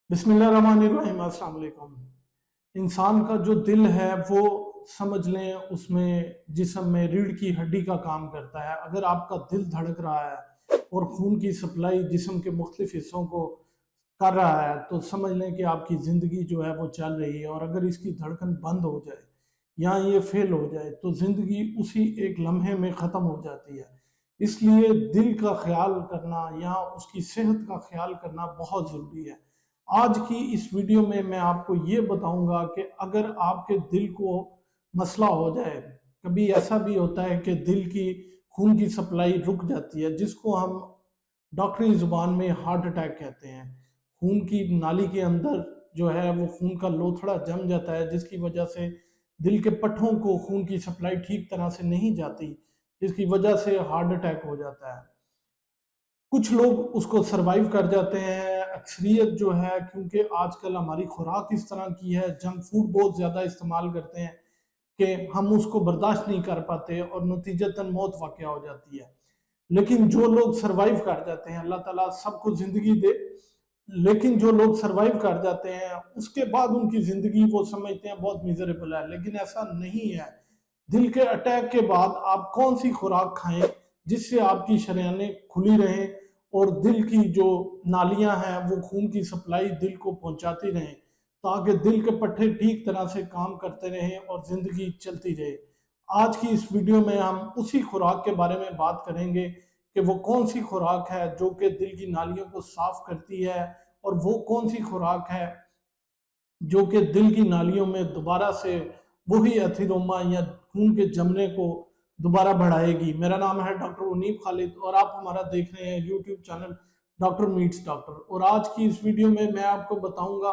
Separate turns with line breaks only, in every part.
बिस्मिल्लाहिर्रहमानिर्रहीम। अस्सलाम वालेकुम। इंसान का जो दिल है वो समझ लें उसमें जिस्म में रीढ़ की हड्डी का काम करता है। अगर आपका दिल धड़क रहा है और खून की सप्लाई जिस्म के मुख्तलिफ हिस्सों को कर रहा है तो समझ लें कि आपकी ज़िंदगी जो है वो चल रही है। और अगर इसकी धड़कन बंद हो जाए या ये फेल हो जाए तो ज़िंदगी उसी एक लम्हे में ख़त्म हो जाती है। इसलिए दिल का ख्याल करना या उसकी सेहत का ख्याल करना बहुत ज़रूरी है। आज की इस वीडियो में मैं आपको ये बताऊंगा कि अगर आपके दिल को मसला हो जाए, कभी ऐसा भी होता है कि दिल की खून की सप्लाई रुक जाती है जिसको हम डॉक्टरी ज़ुबान में हार्ट अटैक कहते हैं। खून की नाली के अंदर जो है वो खून का लोथड़ा जम जाता है जिसकी वजह से दिल के पट्टों को खून की सप्लाई ठीक तरह से नहीं जाती, जिसकी वजह से हार्ट अटैक हो जाता है। कुछ लोग उसको सरवाइव कर जाते हैं, अक्सरियत जो है क्योंकि आजकल हमारी खुराक इस तरह की है, जंक फूड बहुत ज़्यादा इस्तेमाल करते हैं कि हम उसको बर्दाश्त नहीं कर पाते और नतीजतन मौत वाक़या हो जाती है। लेकिन जो लोग सरवाइव कर जाते हैं, अल्लाह ताला सबको ज़िंदगी दे, लेकिन जो लोग सरवाइव कर जाते हैं उसके बाद उनकी ज़िंदगी वो समझते हैं बहुत मिज़रेबल है, लेकिन ऐसा नहीं है। दिल के अटैक के बाद आप कौन सी खुराक खाएं जिससे आपकी शरेयानें खुली रहें और दिल की जो नालियां हैं वो खून की सप्लाई दिल को पहुंचाती रहें, ताकि दिल के पट्टे ठीक तरह से काम करते रहें और ज़िंदगी चलती रहे। आज की इस वीडियो में हम उसी खुराक के बारे में बात करेंगे कि वो कौन सी खुराक है जो कि दिल की नालियों को साफ करती है, और वो कौन सी खुराक है जो कि दिल की नालियों में दोबारा से वही एथिरोमा या खून के जमने को दोबारा बढ़ाएगी। मेरा नाम है डॉक्टर उनीब खालिद और आप हमारा देख रहे हैं YouTube channel doctor meets doctor. और आज की इस वीडियो में मैं आपको बताऊंगा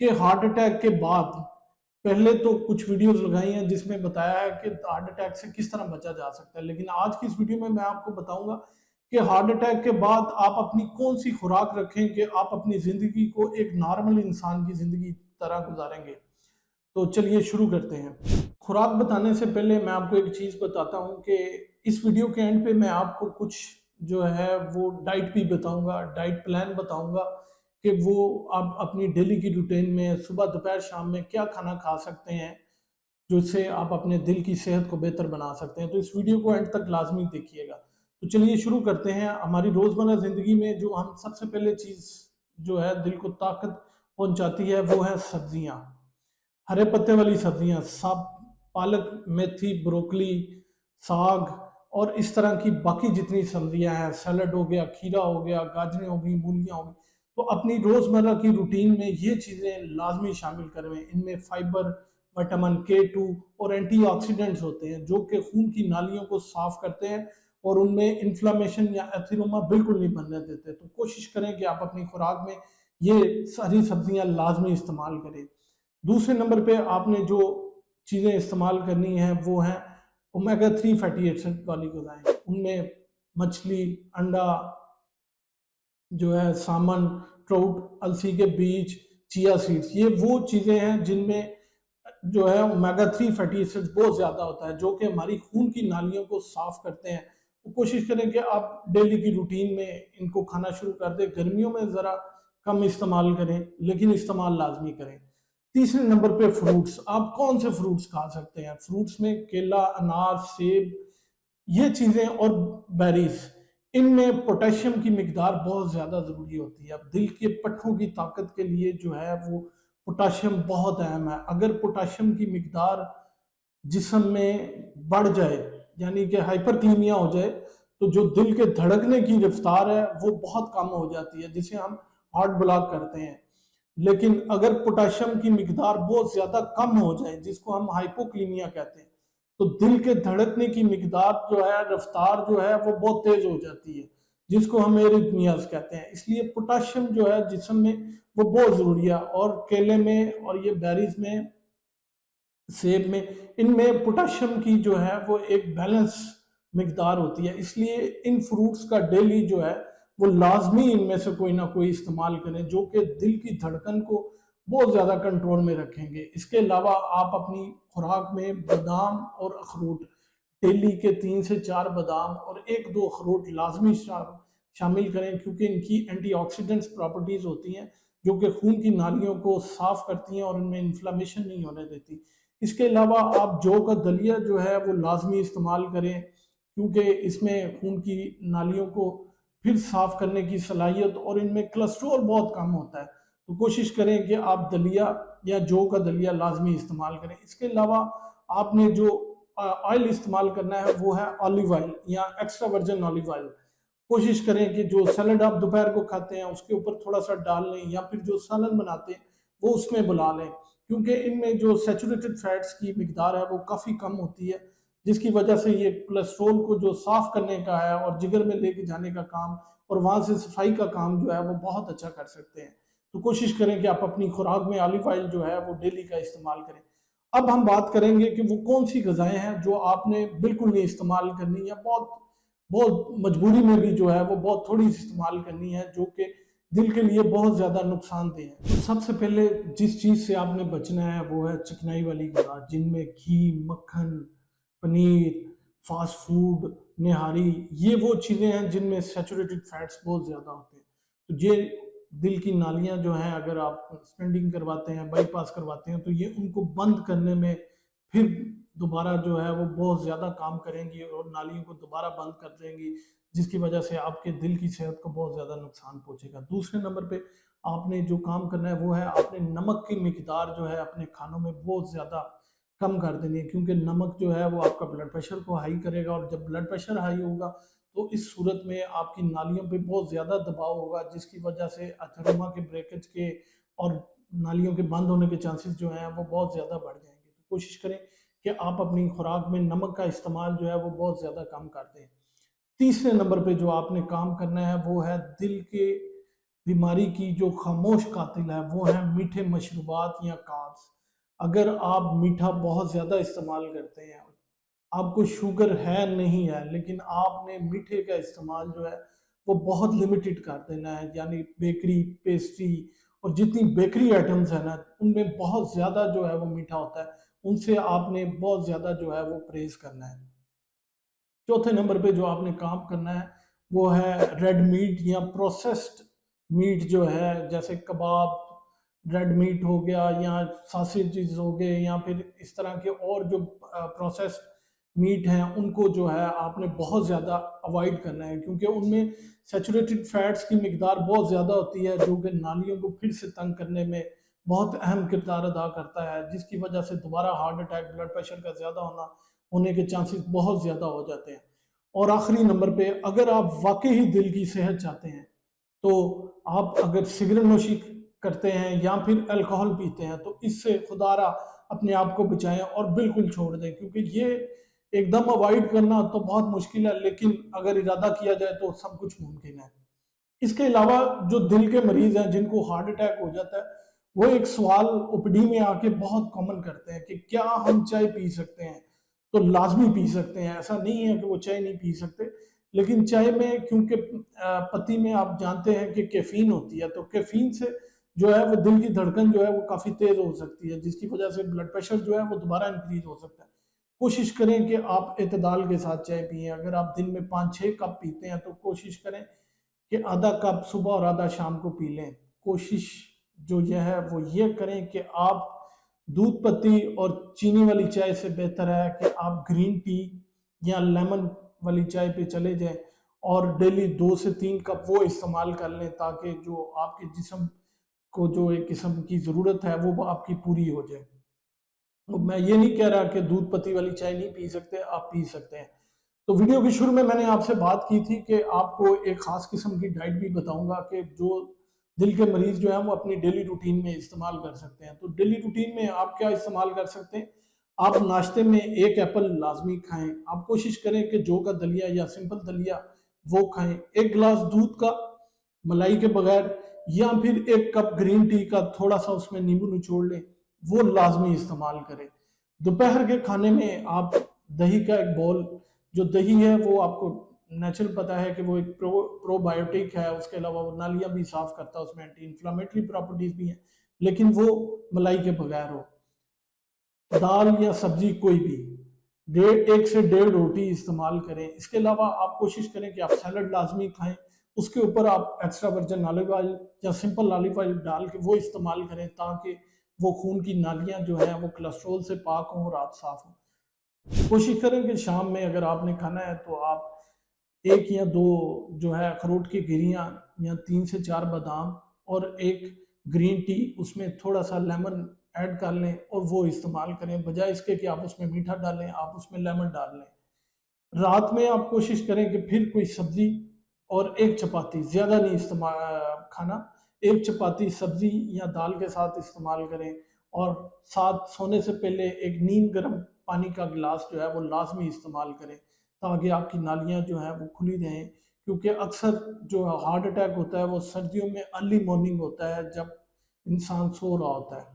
कि हार्ट अटैक के बाद, पहले तो कुछ वीडियोस लगाई हैं जिसमें बताया है कि हार्ट अटैक से किस तरह बचा जा सकता है, लेकिन आज की इस वीडियो में मैं आपको बताऊंगा कि हार्ट अटैक के बाद आप अपनी कौन सी खुराक रखें कि आप अपनी ज़िंदगी को एक नॉर्मल इंसान की ज़िंदगी तरह गुजारेंगे। तो चलिए शुरू करते हैं। खुराक बताने से पहले मैं आपको एक चीज़ बताता हूँ कि इस वीडियो के एंड पे मैं आपको कुछ जो है वो डाइट भी बताऊँगा, डाइट प्लान बताऊँगा कि वो आप अपनी डेली की रूटीन में सुबह, दोपहर, शाम में क्या खाना खा सकते हैं, जिससे आप अपने दिल की सेहत को बेहतर बना सकते हैं। तो इस वीडियो को एंड तक लाज़मी देखिएगा। तो चलिए शुरू करते हैं। हमारी रोज़मर्रा ज़िंदगी में जो हम सबसे पहले चीज़ जो है दिल को ताकत पहुँचाती है वो है सब्ज़ियाँ। हरे पत्ते वाली सब्जियां, सब पालक, मेथी, ब्रोकली, साग और इस तरह की बाकी जितनी सब्जियां हैं, सैलड हो गया, खीरा हो गया, गाजरें हो गई, मूलियां हो गई, तो अपनी रोज़मर्रा की रूटीन में ये चीज़ें लाजमी शामिल करें। इनमें फाइबर, विटामिन K2 और एंटीऑक्सीडेंट्स होते हैं जो कि खून की नालियों को साफ करते हैं और उनमें इन्फ्लामेशन या एथिरोमा बिल्कुल नहीं बनने देते। तो कोशिश करें कि आप अपनी खुराक में ये सारी सब्जियां लाजमी इस्तेमाल करें। दूसरे नंबर पे आपने जो चीज़ें इस्तेमाल करनी है वो है ओमेगा 3 फैटी एसिड वाली गज़ाएँ। उनमें मछली, अंडा जो है, सामन, ट्राउट, अलसी के बीज, चिया सीड्स, ये वो चीज़ें हैं जिनमें जो है ओमेगा 3 फैटी एसिड्स बहुत ज़्यादा होता है जो कि हमारी खून की नालियों को साफ करते हैं। तो कोशिश करें कि आप डेली की रूटीन में इनको खाना शुरू कर दें। गर्मियों में ज़रा कम इस्तेमाल करें लेकिन इस्तेमाल लाजमी करें। तीसरे नंबर पे फ्रूट्स, आप कौन से फ्रूट्स खा सकते हैं? फ्रूट्स में केला, अनार, सेब, ये चीज़ें और बेरीज, इनमें पोटेशियम की मिकदार बहुत ज़्यादा ज़रूरी होती है। अब दिल के पट्टों की ताकत के लिए जो है वो पोटेशियम बहुत अहम है। अगर पोटेशियम की मिकदार जिस्म में बढ़ जाए, यानी कि हाइपरकीमिया हो जाए, तो जो दिल के धड़कने की रफ्तार है वो बहुत कम हो जाती है, जिसे हम हार्ट ब्लॉक करते हैं। लेकिन अगर पोटेशियम की मिकदार बहुत ज़्यादा कम हो जाए, जिसको हम हाइपोक्लीमिया कहते हैं, तो दिल के धड़कने की मिकदार जो है, रफ्तार जो है वो बहुत तेज़ हो जाती है, जिसको हम एरिथमियाज कहते हैं। इसलिए पोटेशियम जो है जिस्म में वो बहुत ज़रूरी है। और केले में और ये बेरीज में, सेब में, इनमें पोटेशियम की जो है वो एक बैलेंस मिकदार होती है। इसलिए इन फ्रूट्स का डेली जो है वो लाजमी इनमें से कोई ना कोई इस्तेमाल करें जो कि दिल की धड़कन को बहुत ज़्यादा कंट्रोल में रखेंगे। इसके अलावा आप अपनी खुराक में बादाम और अखरोट, डेली के 3 से 4 बादाम और 1-2 अखरोट लाजमी शामिल करें क्योंकि इनकी एंटीऑक्सीडेंट्स प्रॉपर्टीज़ होती हैं जो कि खून की नालियों को साफ करती हैं और उनमें इन्फ्लामेशन नहीं होने देती। इसके अलावा आप जौ का दलिया जो है वो लाजमी इस्तेमाल करें, क्योंकि इसमें खून की नालियों को फिर साफ करने की सलाहियत और इनमें कोलेस्ट्रॉल बहुत कम होता है। तो कोशिश करें कि आप दलिया या जौ का दलिया लाजमी इस्तेमाल करें। इसके अलावा आपने जो ऑयल इस्तेमाल करना है वो है ऑलिव ऑयल या एक्स्ट्रा वर्जिन ऑलिव ऑयल। कोशिश करें कि जो सैलड आप दोपहर को खाते हैं उसके ऊपर थोड़ा सा डाल लें, या फिर जो सालन बनाते हैं वो उसमें बुला लें, क्योंकि इनमें जो सैचुरेटेड फैट्स की मिकदार है वो काफ़ी कम होती है, जिसकी वजह से ये कोलेस्ट्रॉल को जो साफ करने का है और जिगर में लेके जाने का काम और वहाँ से सफाई का काम जो है वो बहुत अच्छा कर सकते हैं। तो कोशिश करें कि आप अपनी खुराक में ऑलिव ऑयल जो है वो डेली का इस्तेमाल करें। अब हम बात करेंगे कि वो कौन सी गजाएं हैं जो आपने बिल्कुल नहीं इस्तेमाल करनी, या बहुत बहुत मजबूरी में भी जो है वो बहुत थोड़ी इस्तेमाल करनी है, जो कि दिल के लिए बहुत ज़्यादा नुकसानदेह है। तो सबसे पहले जिस चीज़ से आपने बचना है वो है चिकनाई वाली गज़ा, जिनमें घी, मक्खन, पनीर, फास्ट फूड, निहारी, ये वो चीज़ें हैं जिनमें सैचुरेटेड फैट्स बहुत ज़्यादा होते हैं। तो ये दिल की नालियाँ जो हैं, अगर आप स्टेंटिंग करवाते हैं, बाईपास करवाते हैं, तो ये उनको बंद करने में फिर दोबारा जो है वो बहुत ज़्यादा काम करेंगी और नालियों को दोबारा बंद कर देंगी, जिसकी वजह से आपके दिल की सेहत को बहुत ज़्यादा नुकसान पहुंचेगा। दूसरे नंबर पे आपने जो काम करना है वो है आपने नमक की मिकदार जो है अपने खानों में बहुत ज़्यादा कम कर देनी है, क्योंकि नमक जो है वो आपका ब्लड प्रेशर को हाई करेगा, और जब ब्लड प्रेशर हाई होगा तो इस सूरत में आपकी नालियों पे बहुत ज़्यादा दबाव होगा, जिसकी वजह से अथेरोमा के ब्रेकेज के और नालियों के बंद होने के चांसेस जो हैं वो बहुत ज़्यादा बढ़ जाएंगे। तो कोशिश करें कि आप अपनी खुराक में नमक का इस्तेमाल जो है वो बहुत ज़्यादा कम कर दें। तीसरे नंबर पे जो आपने काम करना है वो है दिल के बीमारी की जो खामोश कातिल है वो है मीठे मशरूबात या कार्ब्स। अगर आप मीठा बहुत ज़्यादा इस्तेमाल करते हैं, आपको शुगर है नहीं है, लेकिन आपने मीठे का इस्तेमाल जो है वो बहुत लिमिटेड कर देना है, यानी बेकरी, पेस्ट्री और जितनी बेकरी आइटम्स है ना उनमें बहुत ज़्यादा जो है वो मीठा होता है, उनसे आपने बहुत ज़्यादा जो है वो परहेज करना है। चौथे नंबर पे जो आपने काम करना है वो है रेड मीट या प्रोसेस्ड मीट जो है, जैसे कबाब, रेड मीट हो गया, या सॉसेजेस हो गए, या फिर इस तरह के और जो प्रोसेस्ड मीट हैं उनको जो है आपने बहुत ज़्यादा अवॉइड करना है, क्योंकि उनमें सैचुरेटेड फैट्स की मिकदार बहुत ज़्यादा होती है, जो कि नालियों को फिर से तंग करने में बहुत अहम किरदार अदा करता है, जिसकी वजह से दोबारा हार्ट अटैक, ब्लड प्रेशर का ज़्यादा होने के चांसेस बहुत ज़्यादा हो जाते हैं। और आखिरी नंबर पे, अगर आप वाकई ही दिल की सेहत चाहते हैं, तो आप अगर सिगरेट नोशी करते हैं या फिर अल्कोहल पीते हैं तो इससे खुदारा अपने आप को बचाएं और बिल्कुल छोड़ दें, क्योंकि ये एकदम अवॉइड करना तो बहुत मुश्किल है, लेकिन अगर इरादा किया जाए तो सब कुछ मुमकिन है। इसके अलावा जो दिल के मरीज हैं जिनको हार्ट अटैक हो जाता है, वो एक सवाल ओपीडी में आके बहुत कॉमन करते हैं कि क्या हम चाय पी सकते हैं? तो लाजमी पी सकते हैं, ऐसा नहीं है कि वो चाय नहीं पी सकते, लेकिन चाय में क्योंकि पत्ती में आप जानते हैं कि कैफीन होती है, तो कैफीन से जो है वो दिल की धड़कन जो है वो काफ़ी तेज़ हो सकती है, जिसकी वजह से ब्लड प्रेशर जो है वो दोबारा इंक्रीज हो सकता है। कोशिश करें कि आप एतदाल के साथ चाय पिएं। अगर आप दिन में 5-6 कप पीते हैं तो कोशिश करें कि आधा कप सुबह और आधा शाम को पी लें। कोशिश जो यह है वो ये करें कि आप दूध पत्ती और चीनी वाली चाय से बेहतर है कि आप ग्रीन टी या लेमन वाली चाय पे चले जाएं, और डेली 2 से 3 कप वो इस्तेमाल कर लें, ताकि जो आपके जिस्म को जो एक किस्म की ज़रूरत है वो आपकी पूरी हो जाए। तो मैं ये नहीं कह रहा कि दूध पत्ती वाली चाय नहीं पी सकते, आप पी सकते हैं। तो वीडियो के शुरू में मैंने आपसे बात की थी कि आपको एक ख़ास किस्म की डाइट भी बताऊंगा कि जो दिल के मरीज़ जो हैं वो अपनी डेली रूटीन में इस्तेमाल कर सकते हैं। तो डेली रूटीन में आप क्या इस्तेमाल कर सकते हैं? आप नाश्ते में 1 एप्पल लाज़मी खाएँ। आप कोशिश करें कि जौ का दलिया या सिंपल दलिया वो खाएँ। 1 गिलास दूध का मलाई के बगैर, या फिर 1 कप ग्रीन टी का थोड़ा-सा उसमें नींबू निचोड़ लें, वो लाज़मी इस्तेमाल करें। दोपहर के खाने में आप दही का एक बाउल, जो दही है वो आपको नेचुरल पता है कि वो एक प्रोबायोटिक है, उसके अलावा वो नालियाँ भी साफ करता है, उसमें एंटी इन्फ्लामेटरी प्रॉपर्टीज भी हैं, लेकिन वो मलाई के बगैर हो। दाल या सब्जी कोई भी 1 से 1.5 रोटी इस्तेमाल करें। इसके अलावा आप कोशिश करें कि आप सैलड लाजमी खाएं, उसके ऊपर आप एक्स्ट्रा वर्जिन ऑलिव ऑयल या सिंपल ऑलिव ऑयल डाल के वो इस्तेमाल करें, ताकि वो खून की नालियाँ जो हैं वो कोलेस्ट्रॉल से पाक हों और आप साफ हों। कोशिश करें कि शाम में अगर आपने खाना है तो आप 1 या 2 जो है अखरोट की गिरियाँ या 3 से 4 बादाम और एक ग्रीन टी, उसमें थोड़ा-सा लेमन ऐड कर लें और वो इस्तेमाल करें। बजाय इसके कि आप उसमें मीठा डालें, आप उसमें लेमन डाल लें। रात में आप कोशिश करें कि फिर कोई सब्ज़ी और 1 चपाती, ज़्यादा नहीं खाना, 1 चपाती सब्ज़ी या दाल के साथ इस्तेमाल करें और साथ सोने से पहले एक नीम गर्म पानी का गिलास जो है वो लाज़मी इस्तेमाल करें, ताकि आपकी नालियाँ जो हैं वो खुली रहें। क्योंकि अक्सर जो हार्ट अटैक होता है वो सर्दियों में अर्ली मॉर्निंग होता है, जब इंसान सो रहा होता है।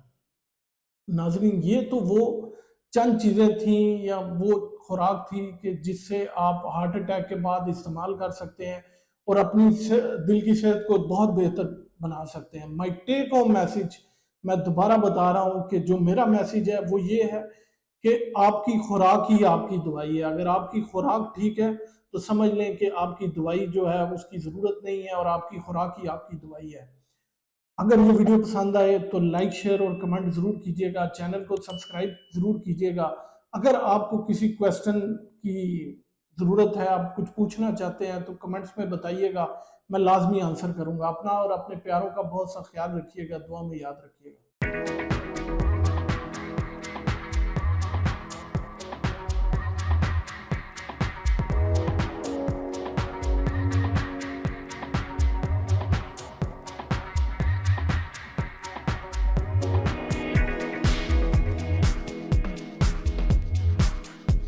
नाज़रीन, ये तो वो चंद चीज़ें थीं या वो खुराक थी कि जिससे आप हार्ट अटैक के बाद इस्तेमाल कर सकते हैं और अपनी दिल की सेहत को बहुत बेहतर बना सकते हैं। माई टेक होम मैसेज, मैं दोबारा बता रहा हूँ कि जो मेरा मैसेज है वो ये है कि आपकी खुराक ही आपकी दवाई है। अगर आपकी खुराक ठीक है तो समझ लें कि आपकी दवाई जो है उसकी ज़रूरत नहीं है और आपकी खुराक ही आपकी दवाई है। अगर ये वीडियो पसंद आए तो लाइक, शेयर और कमेंट ज़रूर कीजिएगा। चैनल को सब्सक्राइब ज़रूर कीजिएगा। अगर आपको किसी क्वेश्चन की ज़रूरत है, आप कुछ पूछना चाहते हैं तो कमेंट्स में बताइएगा, मैं लाजमी आंसर करूँगा। अपना और अपने प्यारों का बहुत सा ख्याल रखिएगा, दुआ में याद रखिएगा।